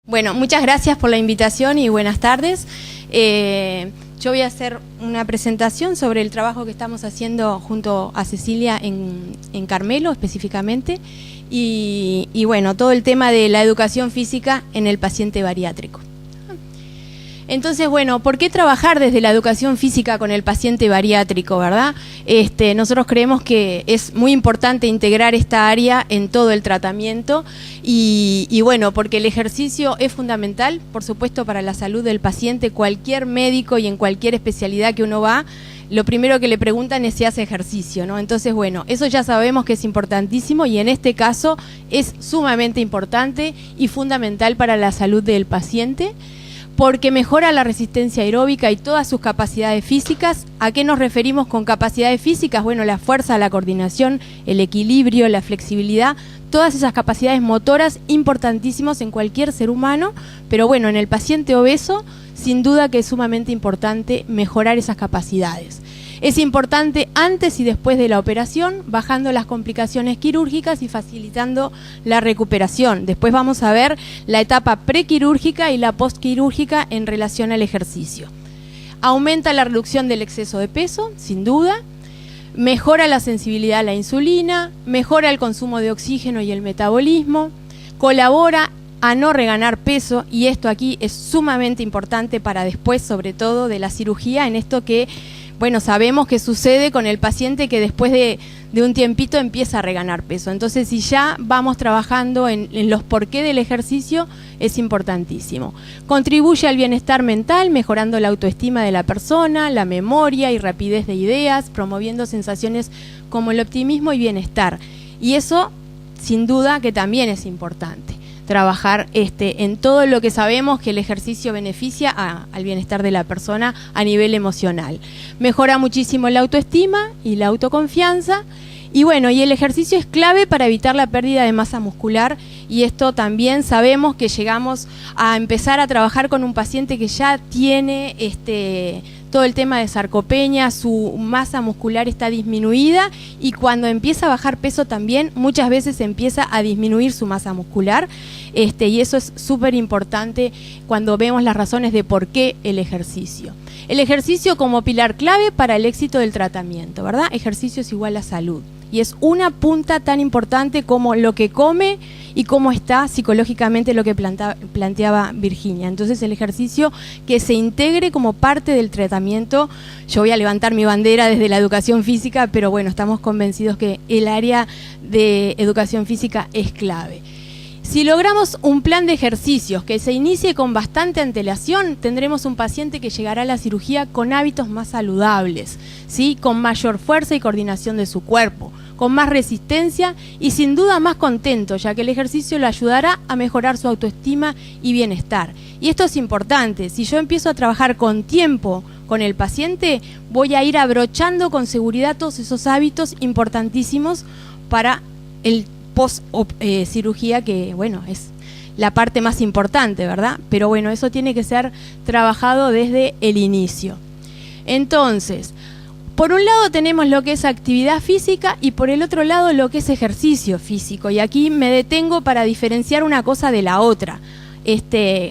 Bueno, muchas gracias por la invitación y buenas tardes. Yo voy a hacer una presentación sobre el trabajo que estamos haciendo junto a Cecilia en Carmelo específicamente y bueno, todo el tema de la educación física en el paciente bariátrico. Entonces, bueno, ¿por qué trabajar desde la educación física con el paciente bariátrico, verdad? Nosotros creemos que es muy importante integrar esta área en todo el tratamiento y bueno, porque el ejercicio es fundamental, por supuesto, para la salud del paciente. Cualquier médico y en cualquier especialidad que uno va, lo primero que le preguntan es si hace ejercicio, ¿no? Entonces, bueno, eso ya sabemos que es importantísimo y en este caso es sumamente importante y fundamental para la salud del paciente, porque mejora la resistencia aeróbica y todas sus capacidades físicas. ¿A qué nos referimos con capacidades físicas? Bueno, la fuerza, la coordinación, el equilibrio, la flexibilidad, todas esas capacidades motoras importantísimos en cualquier ser humano, pero bueno, en el paciente obeso, sin duda que es sumamente importante mejorar esas capacidades. Es importante antes y después de la operación, bajando las complicaciones quirúrgicas y facilitando la recuperación. Después vamos a ver la etapa prequirúrgica y la postquirúrgica en relación al ejercicio. Aumenta la reducción del exceso de peso, sin duda. Mejora la sensibilidad a la insulina, mejora el consumo de oxígeno y el metabolismo, colabora a no reganar peso, y esto aquí es sumamente importante para después, sobre todo, de la cirugía, en esto que bueno, sabemos que sucede con el paciente que después de un tiempito empieza a reganar peso. Entonces, si ya vamos trabajando en los porqué del ejercicio, es importantísimo. Contribuye al bienestar mental, mejorando la autoestima de la persona, la memoria y rapidez de ideas, promoviendo sensaciones como el optimismo y bienestar. Y eso, sin duda, que también es importante. Trabajar en todo lo que sabemos que el ejercicio beneficia al bienestar de la persona a nivel emocional. Mejora muchísimo la autoestima y la autoconfianza. Y bueno, y el ejercicio es clave para evitar la pérdida de masa muscular, y esto también sabemos que llegamos a empezar a trabajar con un paciente que ya tiene todo el tema de sarcopenia, su masa muscular está disminuida, y cuando empieza a bajar peso también muchas veces empieza a disminuir su masa muscular, y eso es súper importante cuando vemos las razones de por qué el ejercicio. El ejercicio como pilar clave para el éxito del tratamiento, ¿verdad? Ejercicio es igual a salud. Y es una punta tan importante como lo que come y cómo está psicológicamente, lo que planteaba Virginia. Entonces, el ejercicio que se integre como parte del tratamiento. Yo voy a levantar mi bandera desde la educación física, pero bueno, estamos convencidos que el área de educación física es clave. Si logramos un plan de ejercicios que se inicie con bastante antelación, tendremos un paciente que llegará a la cirugía con hábitos más saludables, ¿sí? Con mayor fuerza y coordinación de su cuerpo, con más resistencia y sin duda más contento, ya que el ejercicio lo ayudará a mejorar su autoestima y bienestar. Y esto es importante. Si yo empiezo a trabajar con tiempo con el paciente, voy a ir abrochando con seguridad todos esos hábitos importantísimos para el post cirugía, que bueno, es la parte más importante, ¿verdad? Pero bueno, eso tiene que ser trabajado desde el inicio. Entonces, por un lado tenemos lo que es actividad física y por el otro lado lo que es ejercicio físico, y aquí me detengo para diferenciar una cosa de la otra.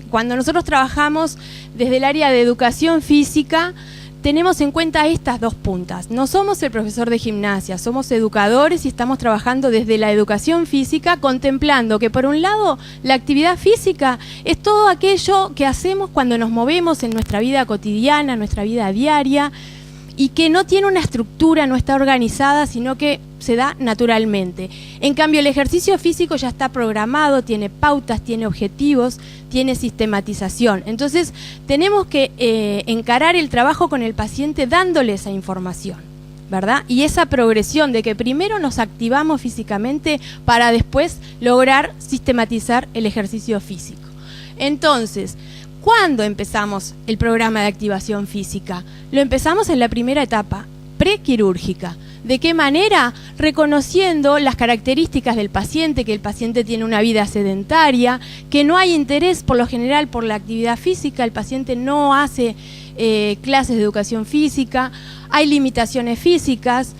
Cuando nosotros trabajamos desde el área de educación física, tenemos en cuenta estas dos puntas. No somos el profesor de gimnasia, somos educadores y estamos trabajando desde la educación física, contemplando que por un lado la actividad física es todo aquello que hacemos cuando nos movemos en nuestra vida cotidiana, en nuestra vida diaria, y que no tiene una estructura, no está organizada, sino que se da naturalmente. En cambio, el ejercicio físico ya está programado, tiene pautas, tiene objetivos, tiene sistematización. Entonces, tenemos que encarar el trabajo con el paciente dándole esa información, ¿verdad? Y esa progresión de que primero nos activamos físicamente para después lograr sistematizar el ejercicio físico. Entonces, ¿cuándo empezamos el programa de activación física? Lo empezamos en la primera etapa, prequirúrgica. ¿De qué manera? Reconociendo las características del paciente, que el paciente tiene una vida sedentaria, que no hay interés por lo general por la actividad física, el paciente no hace clases de educación física, hay limitaciones físicas,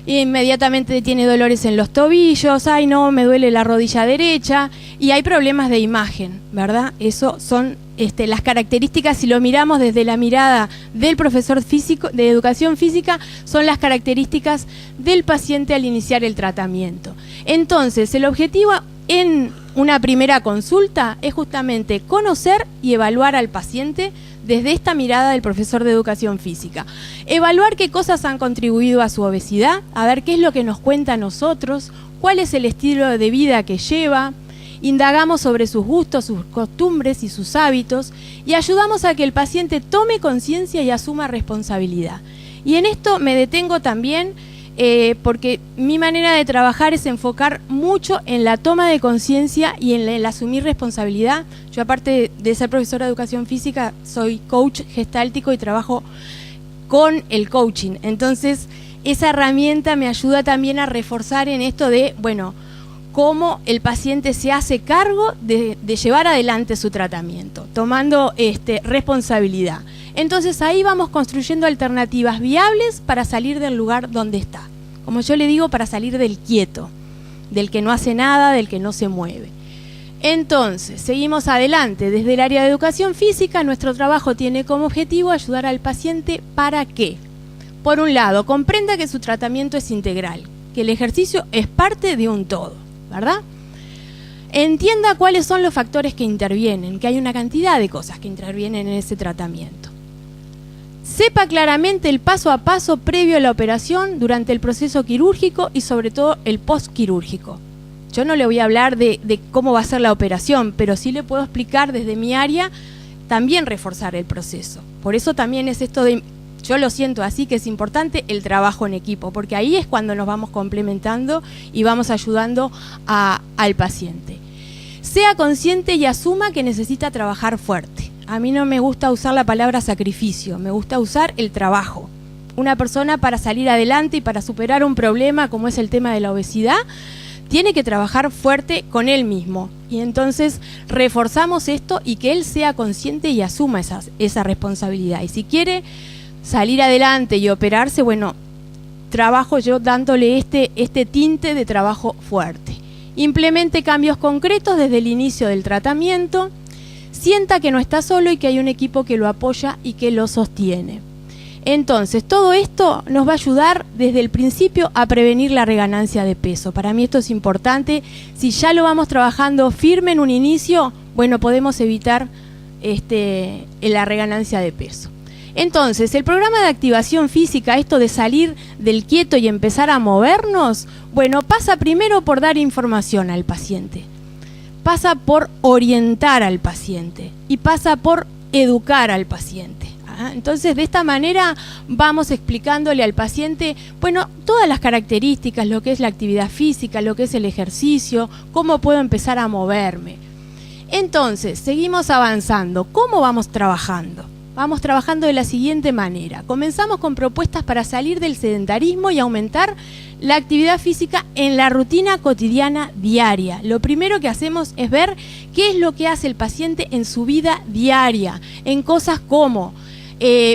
inmediatamente tiene dolores en los tobillos, ay no, me duele la rodilla derecha, y hay problemas de imagen, ¿verdad? Eso son las características, si lo miramos desde la mirada del profesor físico, de educación física, son las características del paciente al iniciar el tratamiento. Entonces, el objetivo en una primera consulta es justamente conocer y evaluar al paciente desde esta mirada del profesor de educación física. Evaluar qué cosas han contribuido a su obesidad, a ver qué es lo que nos cuenta a nosotros, cuál es el estilo de vida que lleva, indagamos sobre sus gustos, sus costumbres y sus hábitos y ayudamos a que el paciente tome conciencia y asuma responsabilidad. Y en esto me detengo también porque mi manera de trabajar es enfocar mucho en la toma de conciencia y en el asumir responsabilidad. Yo, aparte de ser profesora de educación física, soy coach gestáltico y trabajo con el coaching. Entonces, esa herramienta me ayuda también a reforzar en esto de, bueno, cómo el paciente se hace cargo de llevar adelante su tratamiento, tomando responsabilidad. Entonces ahí vamos construyendo alternativas viables para salir del lugar donde está. Como yo le digo, para salir del quieto, del que no hace nada, del que no se mueve. Entonces, seguimos adelante. Desde el área de educación física, nuestro trabajo tiene como objetivo ayudar al paciente para que, por un lado, comprenda que su tratamiento es integral, que el ejercicio es parte de un todo, ¿verdad? Entienda cuáles son los factores que intervienen, que hay una cantidad de cosas que intervienen en ese tratamiento. Sepa claramente el paso a paso previo a la operación, durante el proceso quirúrgico y sobre todo el postquirúrgico. Yo no le voy a hablar de cómo va a ser la operación, pero sí le puedo explicar desde mi área, también reforzar el proceso. Por eso también es esto de, yo lo siento así, que es importante el trabajo en equipo, porque ahí es cuando nos vamos complementando y vamos ayudando al paciente. Sea consciente y asuma que necesita trabajar fuerte. A mí no me gusta usar la palabra sacrificio, me gusta usar el trabajo. Una persona, para salir adelante y para superar un problema como es el tema de la obesidad, tiene que trabajar fuerte con él mismo. Y entonces reforzamos esto y que él sea consciente y asuma esa responsabilidad. Y si quiere salir adelante y operarse, bueno, trabajo yo dándole este tinte de trabajo fuerte. Implemente cambios concretos desde el inicio del tratamiento. Sienta que no está solo y que hay un equipo que lo apoya y que lo sostiene. Entonces, todo esto nos va a ayudar desde el principio a prevenir la reganancia de peso. Para mí esto es importante. Si ya lo vamos trabajando firme en un inicio, bueno, podemos evitar la reganancia de peso. Entonces, el programa de activación física, esto de salir del quieto y empezar a movernos, bueno, pasa primero por dar información al paciente. Pasa por orientar al paciente y pasa por educar al paciente. Entonces, de esta manera vamos explicándole al paciente, bueno, todas las características, lo que es la actividad física, lo que es el ejercicio, cómo puedo empezar a moverme. Entonces, seguimos avanzando. ¿Cómo vamos trabajando? Vamos trabajando de la siguiente manera. Comenzamos con propuestas para salir del sedentarismo y aumentar la actividad física en la rutina cotidiana diaria. Lo primero que hacemos es ver qué es lo que hace el paciente en su vida diaria, en cosas como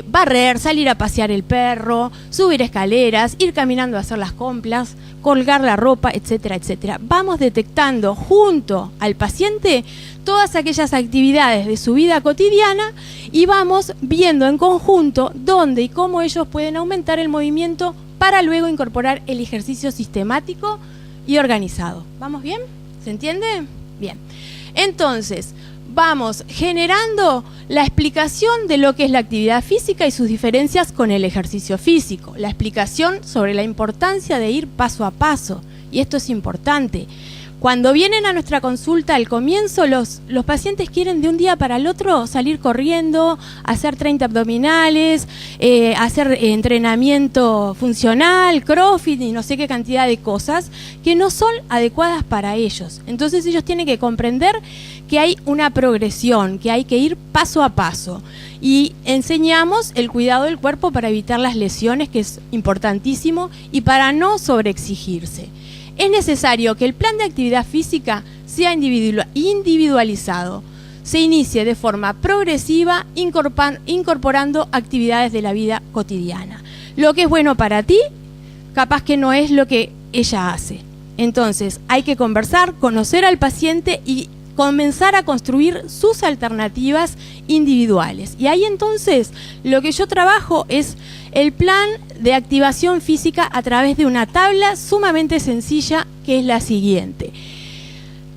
barrer, salir a pasear el perro, subir escaleras, ir caminando a hacer las compras, colgar la ropa, etcétera, etcétera. Vamos detectando junto al paciente todas aquellas actividades de su vida cotidiana y vamos viendo en conjunto dónde y cómo ellos pueden aumentar el movimiento para luego incorporar el ejercicio sistemático y organizado. ¿Vamos bien? ¿Se entiende? Bien. Entonces, vamos generando la explicación de lo que es la actividad física y sus diferencias con el ejercicio físico. La explicación sobre la importancia de ir paso a paso. Y esto es importante. Cuando vienen a nuestra consulta al comienzo, los pacientes quieren de un día para el otro salir corriendo, hacer 30 abdominales, hacer entrenamiento funcional, crossfit y no sé qué cantidad de cosas que no son adecuadas para ellos. Entonces ellos tienen que comprender que hay una progresión, que hay que ir paso a paso. Y enseñamos el cuidado del cuerpo para evitar las lesiones, que es importantísimo, y para no sobreexigirse. Es necesario que el plan de actividad física sea individualizado, se inicie de forma progresiva, incorporando actividades de la vida cotidiana. Lo que es bueno para ti, capaz que no es lo que ella hace. Entonces, hay que conversar, conocer al paciente y comenzar a construir sus alternativas individuales. Y ahí entonces lo que yo trabajo es el plan de activación física a través de una tabla sumamente sencilla, que es la siguiente.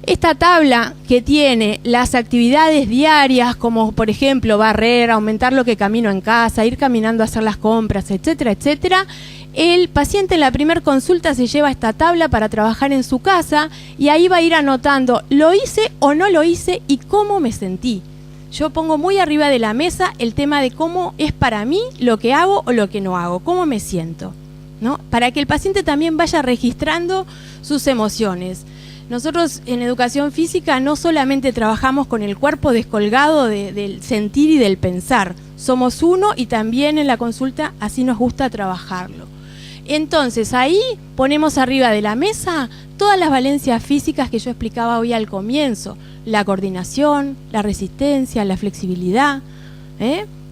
Esta tabla, que tiene las actividades diarias, como por ejemplo barrer, aumentar lo que camino en casa, ir caminando a hacer las compras, etcétera, etcétera. El paciente en la primera consulta se lleva esta tabla para trabajar en su casa y ahí va a ir anotando, ¿lo hice o no lo hice y cómo me sentí? Yo pongo muy arriba de la mesa el tema de cómo es para mí lo que hago o lo que no hago, cómo me siento, ¿no? Para que el paciente también vaya registrando sus emociones. Nosotros en educación física no solamente trabajamos con el cuerpo descolgado del sentir y del pensar, somos uno y también en la consulta así nos gusta trabajarlo. Entonces ahí ponemos arriba de la mesa todas las valencias físicas que yo explicaba hoy al comienzo, la coordinación, la resistencia, la flexibilidad,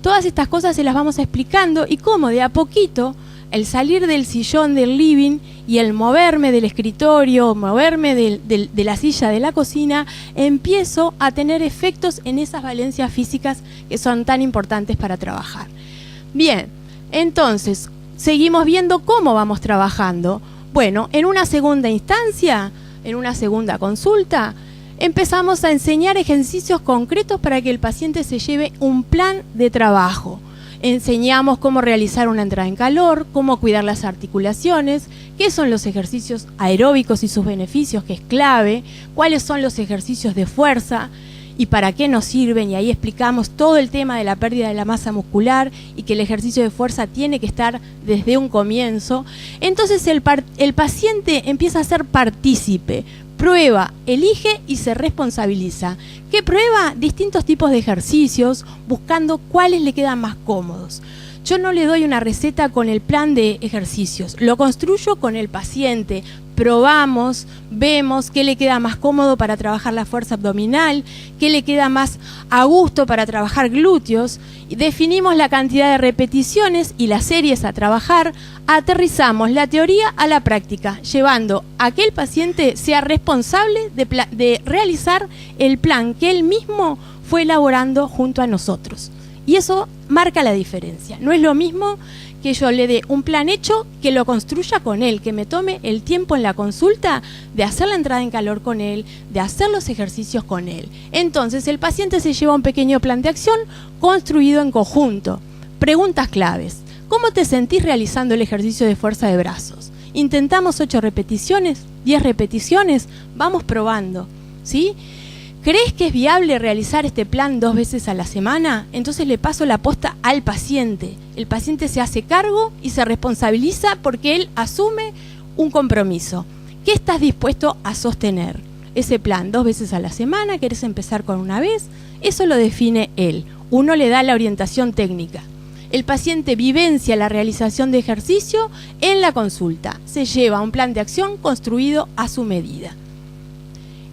todas estas cosas se las vamos explicando y cómo de a poquito el salir del sillón del living y el moverme del escritorio, moverme de la silla de la cocina, empiezo a tener efectos en esas valencias físicas que son tan importantes para trabajar. Bien, entonces, seguimos viendo cómo vamos trabajando. Bueno, en una segunda instancia, en una segunda consulta, empezamos a enseñar ejercicios concretos para que el paciente se lleve un plan de trabajo. Enseñamos cómo realizar una entrada en calor, cómo cuidar las articulaciones, qué son los ejercicios aeróbicos y sus beneficios, que es clave, cuáles son los ejercicios de fuerza y para qué nos sirven, y ahí explicamos todo el tema de la pérdida de la masa muscular y que el ejercicio de fuerza tiene que estar desde un comienzo. Entonces el paciente empieza a ser partícipe, prueba, elige y se responsabiliza. ¿Qué prueba? Distintos tipos de ejercicios, buscando cuáles le quedan más cómodos. Yo no le doy una receta con el plan de ejercicios, lo construyo con el paciente, probamos, vemos qué le queda más cómodo para trabajar la fuerza abdominal, qué le queda más a gusto para trabajar glúteos, y definimos la cantidad de repeticiones y las series a trabajar, aterrizamos la teoría a la práctica, llevando a que el paciente sea responsable de realizar el plan que él mismo fue elaborando junto a nosotros. Y eso marca la diferencia. No es lo mismo que yo le dé un plan hecho, que lo construya con él, que me tome el tiempo en la consulta de hacer la entrada en calor con él, de hacer los ejercicios con él. Entonces el paciente se lleva un pequeño plan de acción construido en conjunto. Preguntas claves. ¿Cómo te sentís realizando el ejercicio de fuerza de brazos? Intentamos 8 repeticiones, 10 repeticiones, vamos probando, ¿sí? ¿Crees que es viable realizar este plan 2 veces a la semana? Entonces le paso la posta al paciente. El paciente se hace cargo y se responsabiliza porque él asume un compromiso. ¿Qué estás dispuesto a sostener? Ese plan 2 veces a la semana, ¿querés empezar con una vez? Eso lo define él. Uno le da la orientación técnica. El paciente vivencia la realización de ejercicio en la consulta. Se lleva un plan de acción construido a su medida.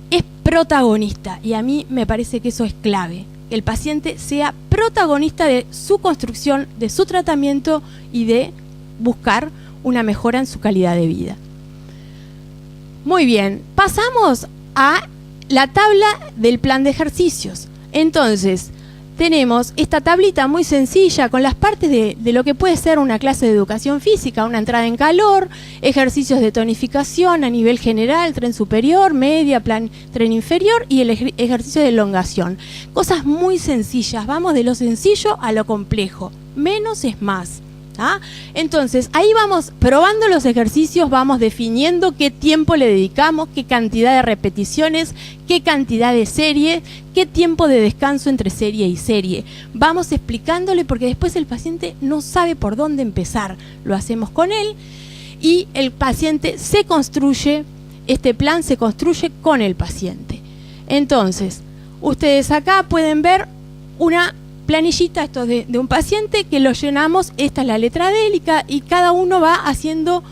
Es protagonista y a mí me parece que eso es clave, que el paciente sea protagonista de su construcción, de su tratamiento y de buscar una mejora en su calidad de vida. Muy bien, pasamos a la tabla del plan de ejercicios. Entonces, tenemos esta tablita muy sencilla con las partes de lo que puede ser una clase de educación física, una entrada en calor, ejercicios de tonificación a nivel general, tren superior, media, tren inferior y el ejercicio de elongación. Cosas muy sencillas, vamos de lo sencillo a lo complejo, menos es más. ¿Ah? Entonces, ahí vamos probando los ejercicios, vamos definiendo qué tiempo le dedicamos, qué cantidad de repeticiones, qué cantidad de serie, qué tiempo de descanso entre serie y serie. Vamos explicándole porque después el paciente no sabe por dónde empezar. Lo hacemos con él y el paciente se construye, este plan se construye con el paciente. Entonces, ustedes acá pueden ver una planillita, esto de un paciente que lo llenamos, esta es la letra de él y cada uno va haciendo,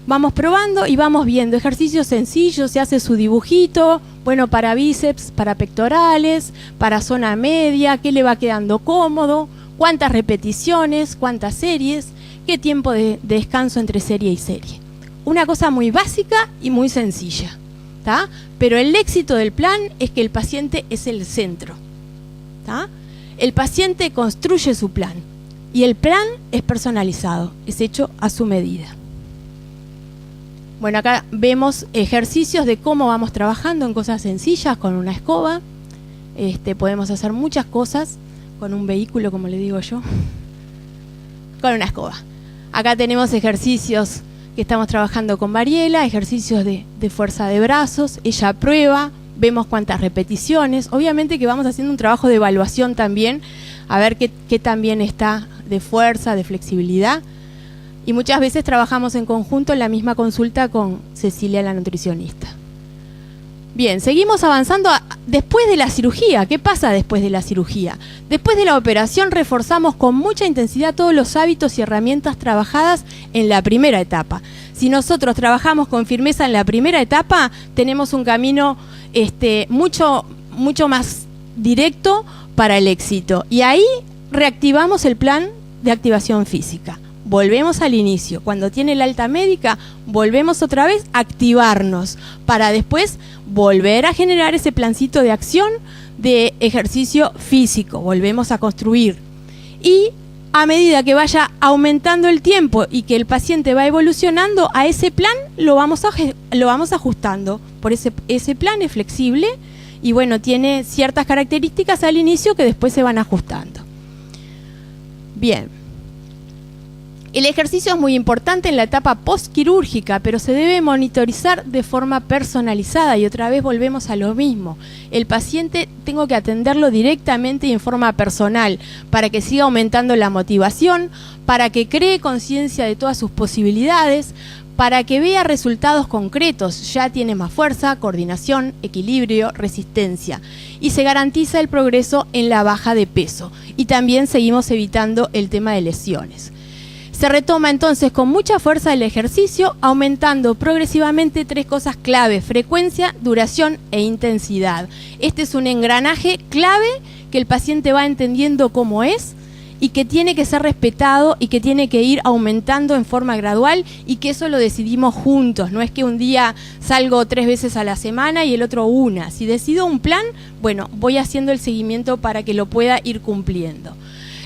vamos probando y vamos viendo ejercicios sencillos, se hace su dibujito, bueno, para bíceps, para pectorales, para zona media, qué le va quedando cómodo, cuántas repeticiones, cuántas series, qué tiempo de descanso entre serie y serie. una cosa muy básica y muy sencilla, ¿tá? Pero el éxito del plan es que el paciente es el centro, ¿tá? El paciente construye su plan y el plan es personalizado, es hecho a su medida. Bueno, acá vemos ejercicios de cómo vamos trabajando en cosas sencillas con una escoba. Podemos hacer muchas cosas con un vehículo, como le digo yo, con una escoba. Acá tenemos ejercicios que estamos trabajando con Mariela, ejercicios de fuerza de brazos. Ella prueba, vemos cuántas repeticiones. Obviamente que vamos haciendo un trabajo de evaluación también, a ver qué tan bien está de fuerza, de flexibilidad. Y muchas veces trabajamos en conjunto en la misma consulta con Cecilia, la nutricionista. Bien, seguimos avanzando después de la cirugía. ¿Qué pasa después de la cirugía? Después de la operación reforzamos con mucha intensidad todos los hábitos y herramientas trabajadas en la primera etapa. Si nosotros trabajamos con firmeza en la primera etapa, tenemos un camino mucho más directo para el éxito. Y ahí reactivamos el plan de activación física. Volvemos al inicio. Cuando tiene el alta médica, volvemos otra vez a activarnos para después volver a generar ese plancito de acción de ejercicio físico. Volvemos a construir. Y a medida que vaya aumentando el tiempo y que el paciente va evolucionando, a ese plan lo vamos ajustando. Por ese plan es flexible y bueno, tiene ciertas características al inicio que después se van ajustando. Bien. El ejercicio es muy importante en la etapa postquirúrgica, pero se debe monitorizar de forma personalizada y otra vez volvemos a lo mismo. El paciente tengo que atenderlo directamente y en forma personal para que siga aumentando la motivación, para que cree conciencia de todas sus posibilidades, para que vea resultados concretos. Ya tiene más fuerza, coordinación, equilibrio, resistencia y se garantiza el progreso en la baja de peso y también seguimos evitando el tema de lesiones. Se retoma entonces con mucha fuerza el ejercicio, aumentando progresivamente 3 cosas clave: frecuencia, duración e intensidad. Este es un engranaje clave que el paciente va entendiendo cómo es y que tiene que ser respetado y que tiene que ir aumentando en forma gradual y que eso lo decidimos juntos. No es que un día salgo 3 veces a la semana y el otro una. Si decido un plan, bueno, voy haciendo el seguimiento para que lo pueda ir cumpliendo.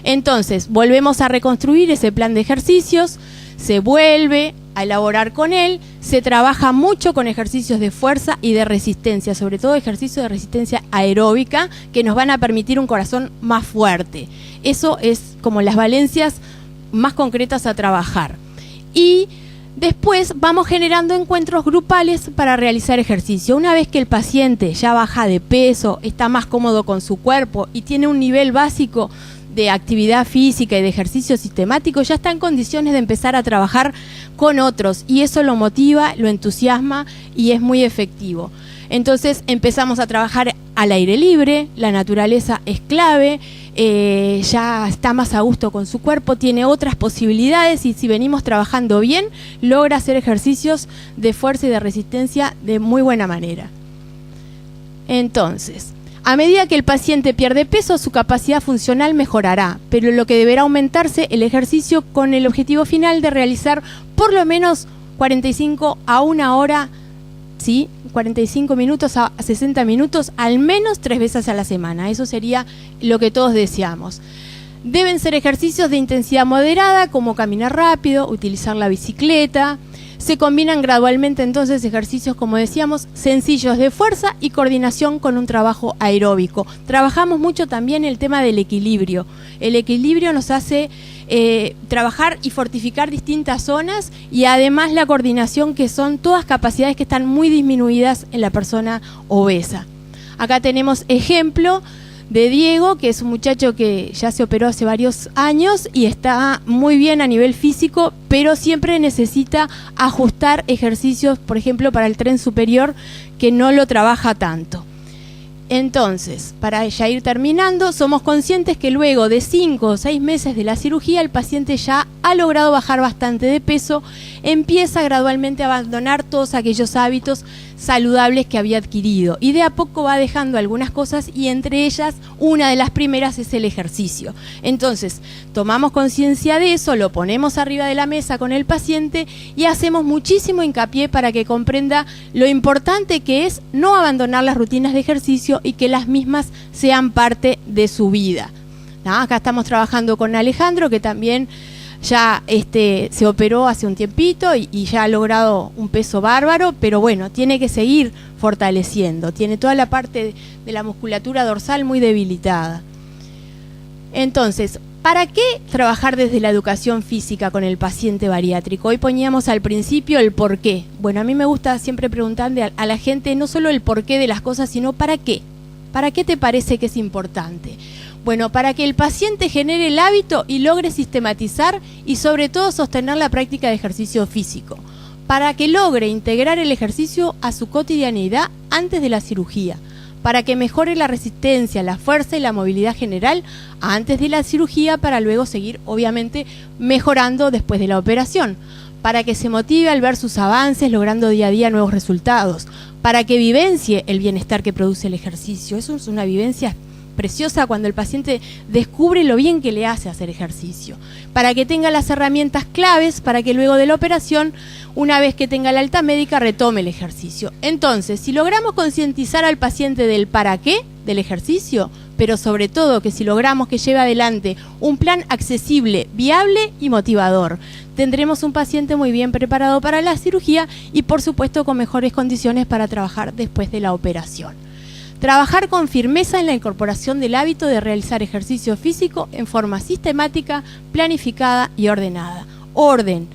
Entonces, volvemos a reconstruir ese plan de ejercicios, se vuelve a elaborar con él, se trabaja mucho con ejercicios de fuerza y de resistencia, sobre todo ejercicios de resistencia aeróbica que nos van a permitir un corazón más fuerte. Eso es como las valencias más concretas a trabajar. Y después vamos generando encuentros grupales para realizar ejercicio. Una vez que el paciente ya baja de peso, está más cómodo con su cuerpo y tiene un nivel básico de actividad física y de ejercicio sistemático, ya está en condiciones de empezar a trabajar con otros y eso lo motiva, lo entusiasma y es muy efectivo. Entonces empezamos a trabajar al aire libre, la naturaleza es clave, ya está más a gusto con su cuerpo, tiene otras posibilidades y si venimos trabajando bien, logra hacer ejercicios de fuerza y de resistencia de muy buena manera. Entonces, a medida que el paciente pierde peso, su capacidad funcional mejorará, pero lo que deberá aumentarse el ejercicio con el objetivo final de realizar por lo menos 45 a 1 hora, ¿sí? 45 minutos a 60 minutos, al menos 3 veces a la semana. Eso sería lo que todos deseamos. Deben ser ejercicios de intensidad moderada, como caminar rápido, utilizar la bicicleta. Se combinan gradualmente entonces ejercicios, como decíamos, sencillos de fuerza y coordinación con un trabajo aeróbico. Trabajamos mucho también el tema del equilibrio. El equilibrio nos hace trabajar y fortificar distintas zonas y además la coordinación, que son todas capacidades que están muy disminuidas en la persona obesa. Acá tenemos ejemplo de Diego, que es un muchacho que ya se operó hace varios años y está muy bien a nivel físico, pero siempre necesita ajustar ejercicios, por ejemplo, para el tren superior, que no lo trabaja tanto. Entonces, para ya ir terminando, somos conscientes que luego de 5 o 6 meses de la cirugía, el paciente ya ha logrado bajar bastante de peso, empieza gradualmente a abandonar todos aquellos hábitos, saludables que había adquirido, y de a poco va dejando algunas cosas, y entre ellas una de las primeras es el ejercicio. Entonces tomamos conciencia de eso, lo ponemos arriba de la mesa con el paciente y hacemos muchísimo hincapié para que comprenda lo importante que es no abandonar las rutinas de ejercicio y que las mismas sean parte de su vida. Acá estamos trabajando con Alejandro, que también ya se operó hace un tiempito y ya ha logrado un peso bárbaro, pero bueno, tiene que seguir fortaleciendo, tiene toda la parte de la musculatura dorsal muy debilitada. Entonces, ¿para qué trabajar desde la educación física con el paciente bariátrico? Hoy poníamos al principio el por qué. Bueno, a mí me gusta siempre preguntarle a la gente no solo el porqué de las cosas, sino ¿para qué? ¿Para qué te parece que es importante? Bueno, para que el paciente genere el hábito y logre sistematizar y sobre todo sostener la práctica de ejercicio físico, para que logre integrar el ejercicio a su cotidianidad antes de la cirugía, para que mejore la resistencia, la fuerza y la movilidad general antes de la cirugía, para luego seguir, obviamente, mejorando después de la operación, para que se motive al ver sus avances, logrando día a día nuevos resultados, para que vivencie el bienestar que produce el ejercicio. Eso es una vivencia preciosa cuando el paciente descubre lo bien que le hace hacer ejercicio, para que tenga las herramientas claves para que luego de la operación, una vez que tenga la alta médica, retome el ejercicio. Entonces, si logramos concientizar al paciente del para qué del ejercicio, pero sobre todo que si logramos que lleve adelante un plan accesible, viable y motivador, tendremos un paciente muy bien preparado para la cirugía y por supuesto con mejores condiciones para trabajar después de la operación. Trabajar con firmeza en la incorporación del hábito de realizar ejercicio físico en forma sistemática, planificada y ordenada. Orden,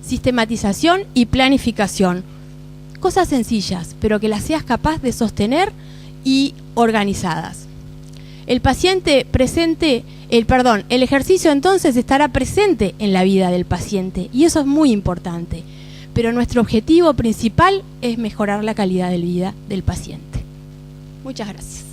sistematización y planificación. Cosas sencillas, pero que las seas capaz de sostener y organizadas. El ejercicio entonces estará presente en la vida del paciente y eso es muy importante. Pero nuestro objetivo principal es mejorar la calidad de vida del paciente. Muchas gracias.